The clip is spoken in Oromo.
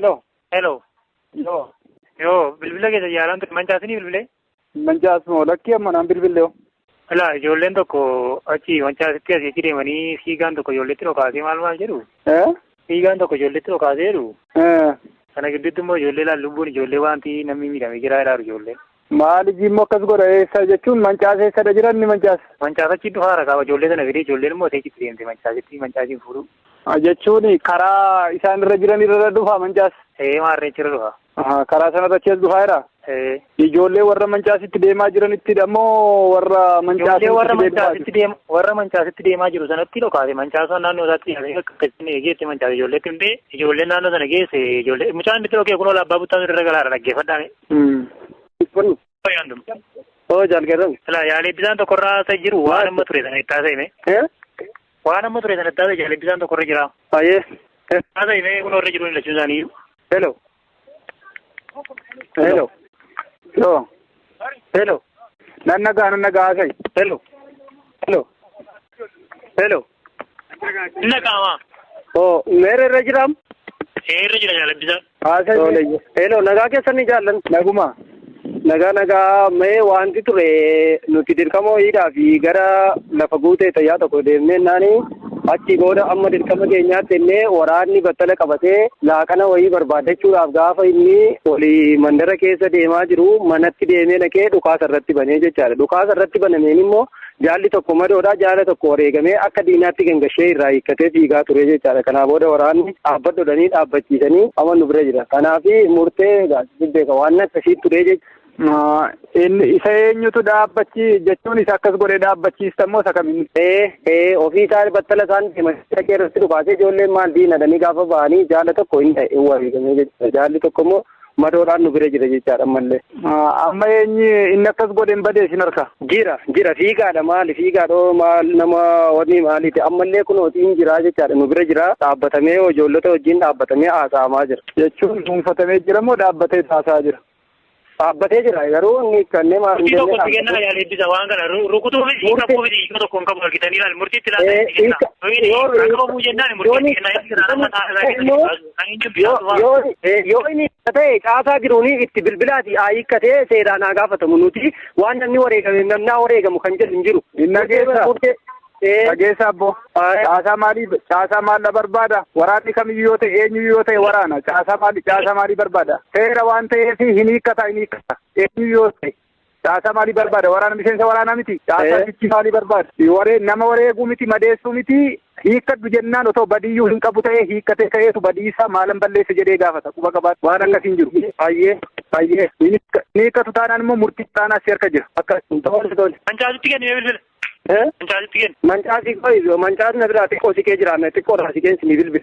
Hello. Hello. Yo, bilbila keessa yaalaan ture mancaasni bilbilee? Mancaas moo lakkii amma naan bilbilee. Alaa ijoolleen tokko achi mancaasitti asii deemanii fiigaan tokko ijoolleetti dhokaasee maal jedhu? Fiigaan tokko ijoolleetti dhokaasee jedhu. Kana gidduutti immoo ijoollee lubbuun ijoollee waanti namni miidhamee jira jedhaa ijoollee. Maali immoo akkas godha eessa jechuun mancaasa eessadha jiran ni mancaasa. Mancaasa achi dhufaara qaba ijoollee sana fidee ijoolleen immoo teechitti deemte mancaasiin fuudhu. Jechuun karaa isaan irra jiran irra dhufa mancaasa. Maarreechi irra dhufa. Karaa sanarra achi as dhufaa jira. Ijoollee warra mancaasitti deemaa jiranitti ammoo warra mancaasitti deemaa jiru sanatti dhokaase mancaasa naannoo isaatti akkasitti geesse mancaasa ijoolleetti hundee ijoolleen naannoo sana geesse ijoollee mucaan bitti dhokee kunoo abbaa buttaan irra galaara dhaggeeffadhaame. Jalqaban. Yaalee bisaan tokkorraa ta'e jiru waan amma ture sana itti haasa'ime. Waan amma ture sana itti haasa'e yaalee bisaan tokkorra jira. Haasa'ime kunoo irra jiru hin lachuun isaanii. Hello. Nan nagaa haasa'e. Hello. Naqaamaa. Meera irra jiraam? Irra jira yaalee bisaan. Haasa'e. Hello. Nagaa keessan ni jaallan? Naguma. Nagaa mee wanti ture nuti dirqama wayiidhaa fi gara lafa guutee tayyaa tokko deemnee naani achi booda amma dirqama keenyaatti illee waraanni battala qabatee laaqana wayii barbaadachuudhaaf gaafa inni olii mandara keessa deemaa jiru manatti deemee dhaqee dhukaasa irratti banee jechaadha. Dhukaasa irratti banameen immoo jaalli tokko madoodha jaala tokko wareegamee akka diinaatti gangashee irraa hiikkatee fiigaa ture jechaadha. Kanaa booda waraanni dhaabbadhodhanii dhaabbachiisanii amma nu bira jira. Kanaaf murtee beeka waan akkasii ture jechuudha. Isa eenyutu dhaabbachi jechuun isa akkas godhee dhaabbachiista immoo isa kamiin? Ofii isaa battala isaan dhaqee irratti dhukaasee ijoolleen maal diinadanii gaafa ba'anii jaala tokko hin ta'e wareegamee jechuudha. Jaalli tokko immoo madoodhaan nu bira jira jechaadha ammallee. Amma eenyi inni akkas godheen badee isin harka? Jira fiigaadha maali fiigaadhoo maal nama wanni maaliiti ammallee kun hojiin jira jechaadha nu bira jira dhaabbatamee ijoollota wajjin dhaabbatamee haasa'amaa jira. Jechuun dhuunfatamee jira moo dhaabbatee haasa'aa jira? Dhaabbatee jira garuu inni kanneen maal hin jenne kennaa yaalee ittisa waan kana rukutuu fi hiikabuu fi hiika tokko hin qabu argitanii ilaali murtiitti ilaalanii qabamuu jennaan murtiitti kennaa yoo inni ta'e caasaa jiruuni itti bilbilaati hiikkatee seeraan haa gaafatamu nuti waan namni wareegame namnaa wareegamu kan jedhu hin jiru. Dhageessa abbo caasaa maal barbaada waraanni kamiyyuu yoo ta'e eenyuyyuu yoo ta'e waraana caasaa maalii barbaada seera waan ta'eef hin hiikkata eenyuyyuu yoo ta'e caasaa maalii barbaada waraana miseensa waraanaa miti caasaa fichi maalii barbaada nama wareeguu miti madeessuu miti hiikkadhu jennaan otoo badiyyuu hin qabu ta'e hiikkatee ka'eetu badiisaa maalan balleessa jedhee gaafata quba qabaatu waan akkasiin jiru baay'ee hiikkatu taanaan immoo murtii taanaa si harka jira akkasiin mancaasitti kennee bilbila. Mancaasii Mancaasii na biraa xiqqoo si kee jiraanne xiqqoo raasii keensi ni bilbila.